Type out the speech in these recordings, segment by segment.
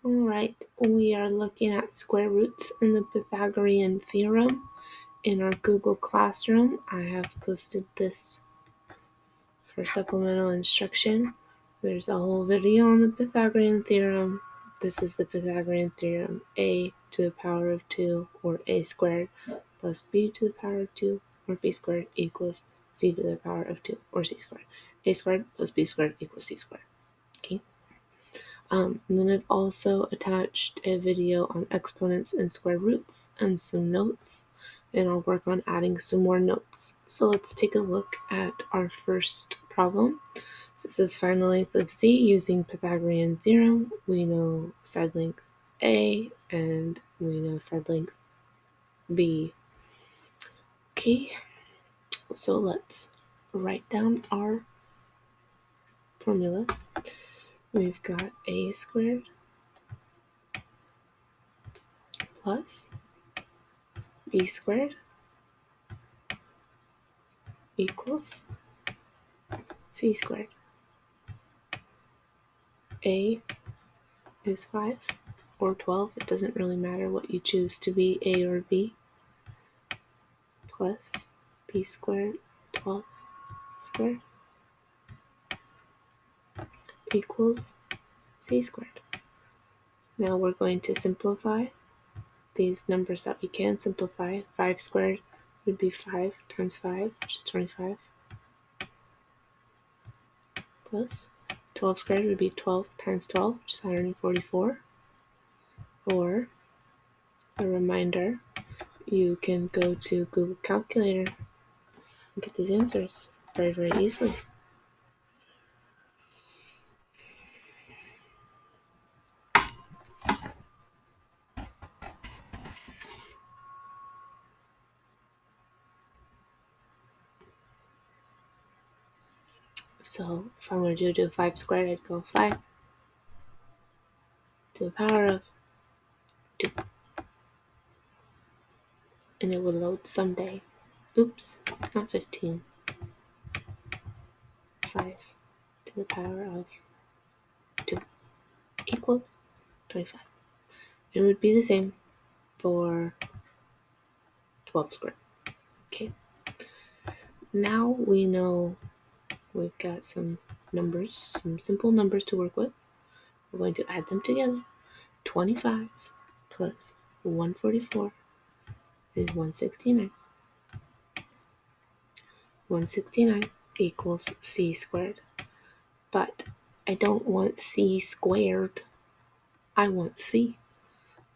Alright, we are looking at square roots in the Pythagorean theorem in our Google Classroom. I have posted this for supplemental instruction. There's a whole video on the Pythagorean theorem. This is the Pythagorean theorem. A to the power of 2, or a squared, plus b to the power of 2, or b squared, equals c to the power of 2, or c squared. A squared plus b squared equals c squared. Okay. And then I've also attached a video on exponents and square roots and some notes, and I'll work on adding some more notes. So let's take a look at our first problem. So it says find the length of C using Pythagorean theorem. We know side length A and we know side length B. Okay, so let's write down our formula. We've got A squared plus B squared equals C squared. A is 5 or 12. It doesn't really matter what you choose to be, A or B, plus B squared, 12 squared, equals C squared. Now we're going to simplify these numbers that we can simplify. 5 squared would be 5 times 5, which is 25, plus 12 squared would be 12 times 12, which is 144. Or, a reminder, you can go to Google Calculator and get these answers very, very easily. So if I wanted to do 5 squared, I'd go 5 to the power of 2. And it would load someday. Oops, not 15. 5 to the power of 2 equals 25. It would be the same for 12 squared. Okay. Now we know we've got some numbers, some simple numbers to work with. We're going to add them together. 25 plus 144 is 169. 169 equals C squared. But I don't want C squared. I want C.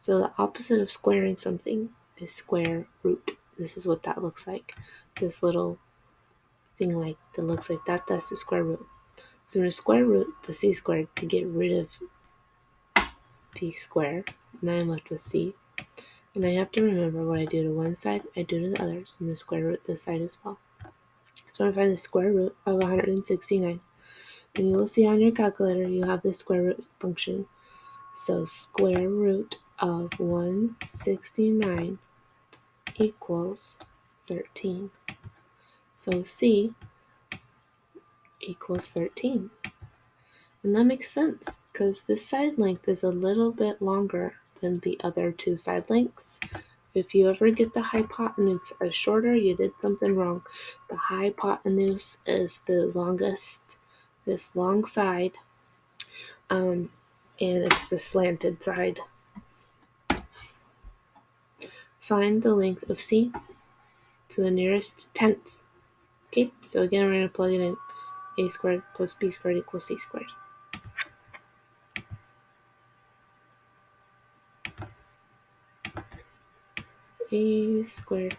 So the opposite of squaring something is square root. This is what that looks like. This little thing like that looks like that, that's the square root. So I'm going to square root the C squared to get rid of T squared. Now I'm left with C. And I have to remember what I do to one side, I do to the other. So I'm going to square root this side as well. So I'm going to find the square root of 169. And you will see on your calculator you have the square root function. So square root of 169 equals 13. So C equals 13. And that makes sense because this side length is a little bit longer than the other two side lengths. If you ever get the hypotenuse as shorter, you did something wrong. The hypotenuse is the longest, this long side, and it's the slanted side. Find the length of C to the nearest tenth. Okay, so again, we're going to plug it in. A squared plus B squared equals C squared. A squared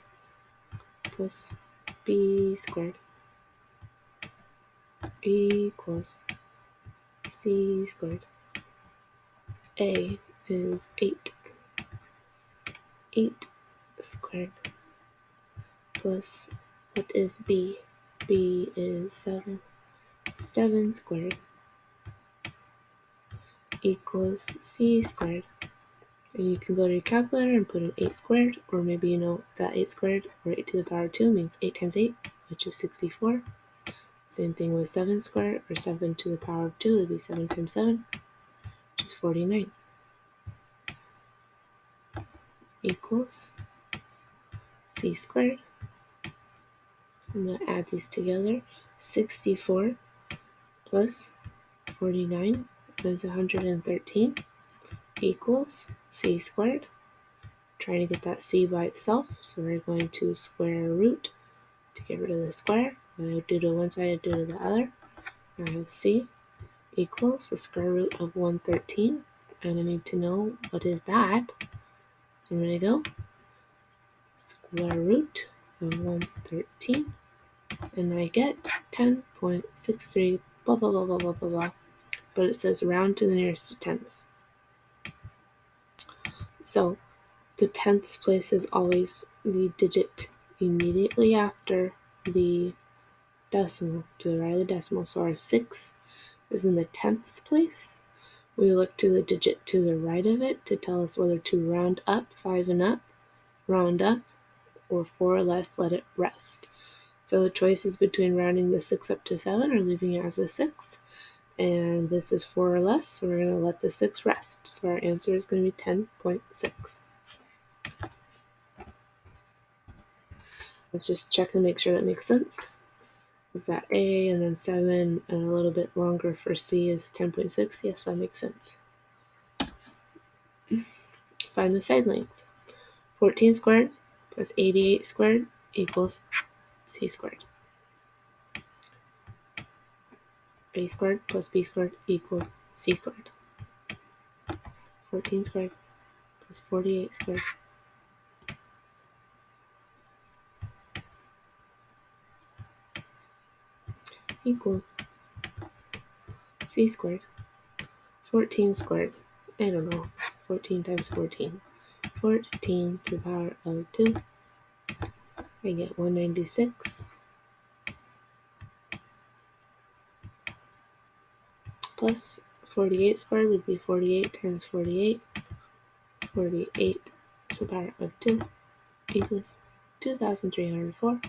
plus B squared equals C squared. A is 8. 8 squared plus, what is B? B is 7. 7 squared equals C squared. And you can go to your calculator and put in 8 squared, or maybe you know that 8 squared, or 8 to the power of 2, means 8 times 8, which is 64. Same thing with 7 squared, or 7 to the power of 2, it would be 7 times 7, which is 49. equals c squared. I'm going to add these together. 64 plus 49 is 113 equals c squared. Trying to get that c by itself, so we're going to square root to get rid of the square. When I do to one side, I do to the other. I have c equals the square root of 113, and I need to know what is that. So I'm going to go square root of 113, and I get 10.63, blah, blah, blah, blah, blah, blah, blah. But it says round to the nearest tenth. So the tenths place is always the digit immediately after the decimal, to the right of the decimal. So our 6 is in the tenths place. We look to the digit to the right of it to tell us whether to round up, 5 and up, round up, or 4 or less, let it rest. So the choice is between rounding the 6 up to 7 or leaving it as a 6. And this is 4 or less, so we're going to let the 6 rest. So our answer is going to be 10.6. Let's just check and make sure that makes sense. We've got A and then 7 and a little bit longer for C is 10.6. Yes, that makes sense. Find the side length. 14 squared plus 88 squared equals C squared. A squared plus B squared equals C squared. 14 squared plus 48 squared equals C squared. 14 squared, I don't know, 14 times 14. 14 to the power of 2. I get 196 plus 48 squared would be 48 times 48. 48 to the power of 2 equals 2,304.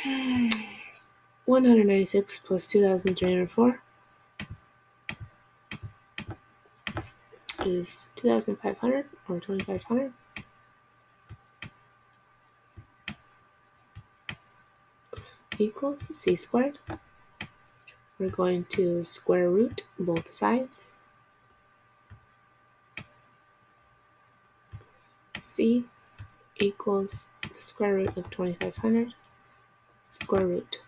Hmm. 196 plus 2,304 is 2,500 or 2,500. Equals c squared. We're going to square root both sides. C equals square root of 2,500. Square root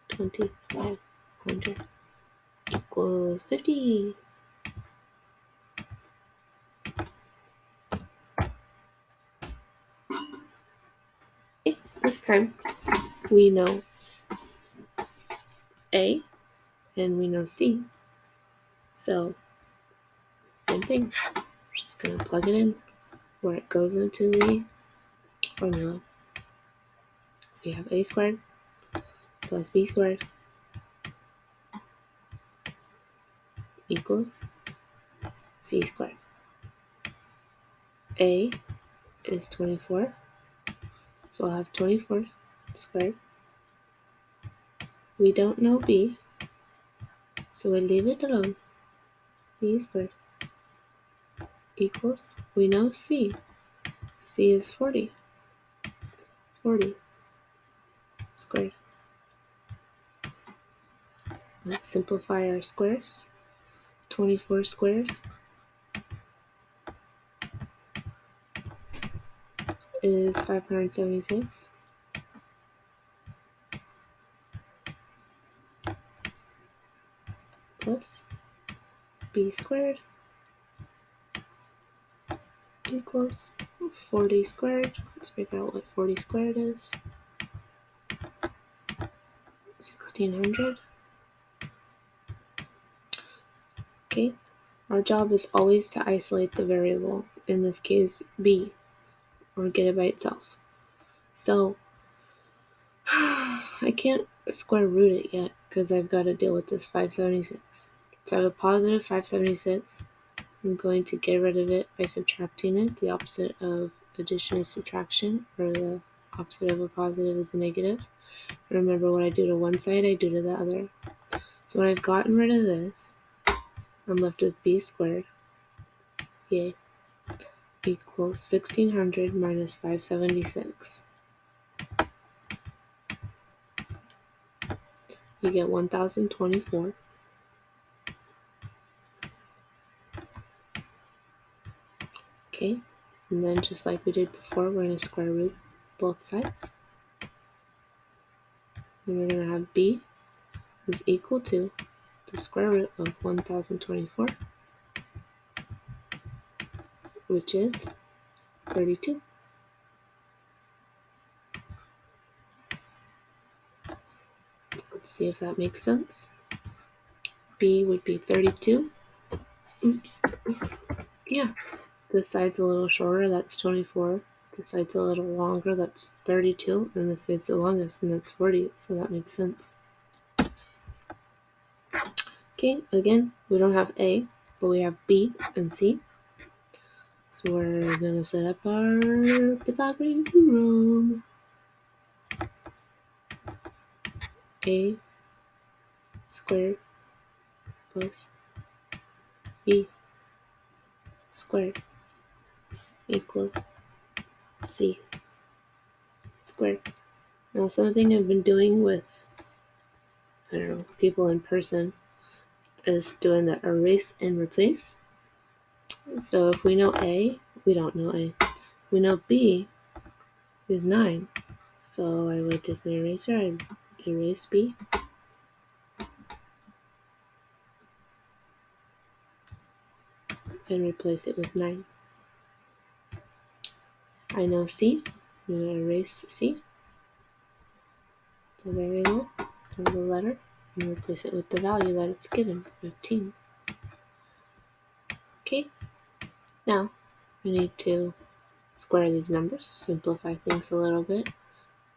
2,500 equals 50. Okay, this time we know A and we know C. So, same thing. We're just going to plug it in where it goes into the formula. We have A squared plus B squared equals C squared. A is 24, so I'll have 24 squared. We don't know B, so we leave it alone. B squared equals, we know C. C is 40. 40 squared. Let's simplify our squares. 24 squared is 576. Plus B squared equals 40 squared. Let's figure out what 40 squared is. 1,600. Okay, our job is always to isolate the variable, in this case B, or get it by itself. So I can't square root it yet because I've got to deal with this 576. So I have a positive 576. I'm going to get rid of it by subtracting it. The opposite of addition is subtraction, or the Opposite of a positive is a negative. Remember, what I do to one side, I do to the other. So when I've gotten rid of this, I'm left with b squared, yay, equals 1600 minus 576. You get 1024. Okay, and then just like we did before, we're going to square root both sides. And we're going to have b is equal to the square root of 1024, which is 32. Let's see if that makes sense. B would be 32. Oops. Yeah, this side's a little shorter, that's 24. This side's a little longer, that's 32. And this side's the longest, and that's 40. So that makes sense. Okay, again, we don't have A, but we have B and C. So we're going to set up our Pythagorean theorem. A squared plus B squared equals C squared. Now, something I've been doing with, I don't know, people in person is doing the erase and replace. So if we know A, we don't know A. We know B is 9. So I would take my eraser, I'd erase B. And replace it with 9. I know C. I'm going to erase C, the variable, or the letter, and replace it with the value that it's given, 15. Okay, now I need to square these numbers, simplify things a little bit.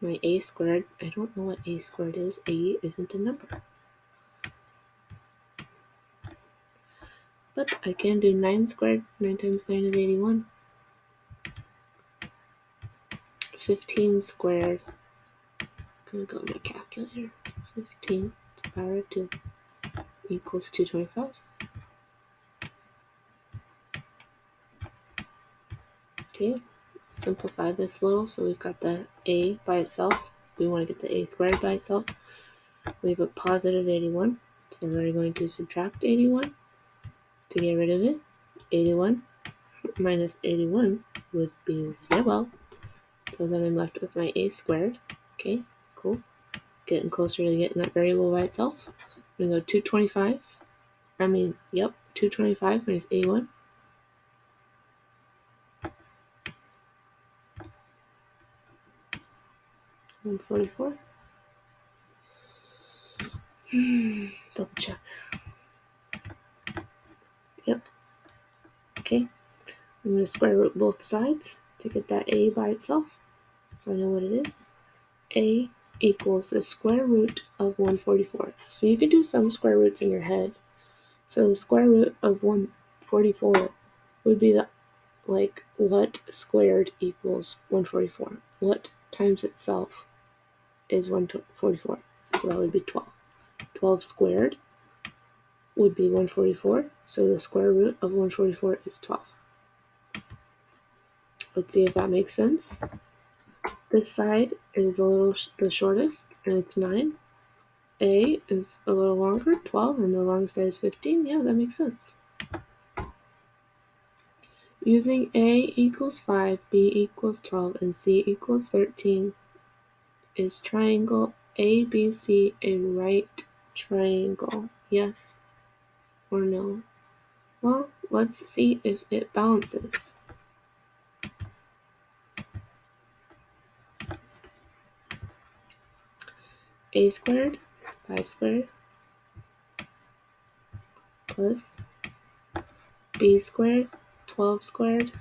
My a squared, I don't know what a squared is. A isn't a number. But I can do 9 squared. 9 times 9 is 81. 15 squared. I'm going to go to my calculator. 15 to the power of 2 equals 225. Okay, simplify this a little. So we've got the a by itself. We want to get the a squared by itself. We have a positive 81. So we're going to subtract 81 to get rid of it. 81 minus 81 would be 0. So then I'm left with my a squared. Okay, cool. Getting closer to getting that variable by itself. I'm going to go 225. 225 minus 81. 144. Double check. Yep. Okay. I'm going to square root both sides to get that a by itself. So I know what it is. A equals the square root of 144. So you could do some square roots in your head. So the square root of 144 would be what squared equals 144. What times itself is 144. So that would be 12. 12 squared would be 144. So the square root of 144 is 12. Let's see if that makes sense. This side is the shortest, and it's 9. A is a little longer, 12, and the longest side is 15. Yeah, that makes sense. Using A equals 5, B equals 12, and C equals 13, is triangle ABC a right triangle? Yes or no? Well, let's see if it balances. A squared, 5 squared, plus B squared, 12 squared,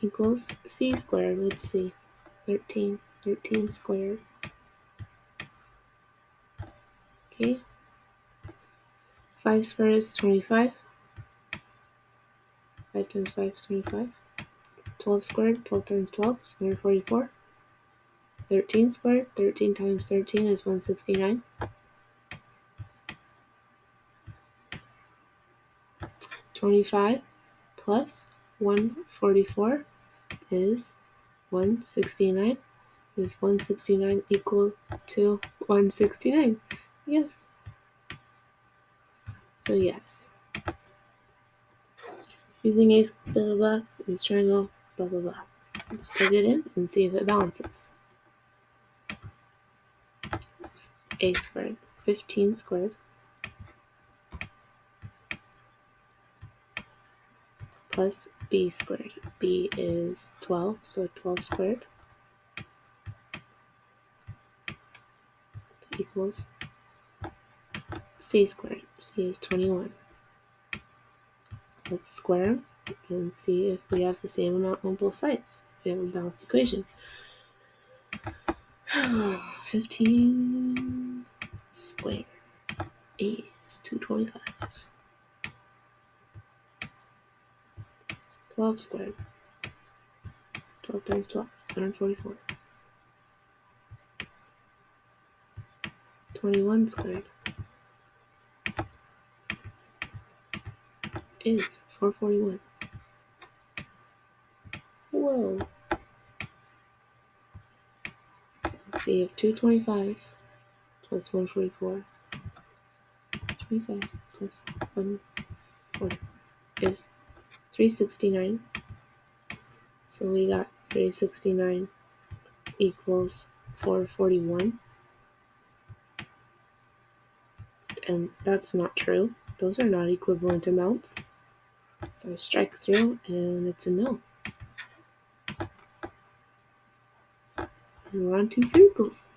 equals C squared. Let's see, 13 squared. Okay, 5 squared is 25. 5 times 5 is 25. 12 squared, 12 times 12 is 144. 13 squared, 13 times 13 is 169. 25 plus 144 is 169. Is 169 equal to 169? Yes. So yes. Using a blah blah blah is triangle blah blah blah. Let's plug it in and see if it balances. A squared, 15 squared, plus b squared. B is 12, so 12 squared equals c squared. C is 21. Let's square them and see if we have the same amount on both sides. We have a balanced equation. 15 squared is 225. 12 squared. 12 times 12 is 144. 21 squared is 441. Whoa. Let's see if 225 plus 144, 25 plus 140 is 369. So we got 369 equals 441. And that's not true. Those are not equivalent amounts. So I strike through and it's a no. And we're on two circles.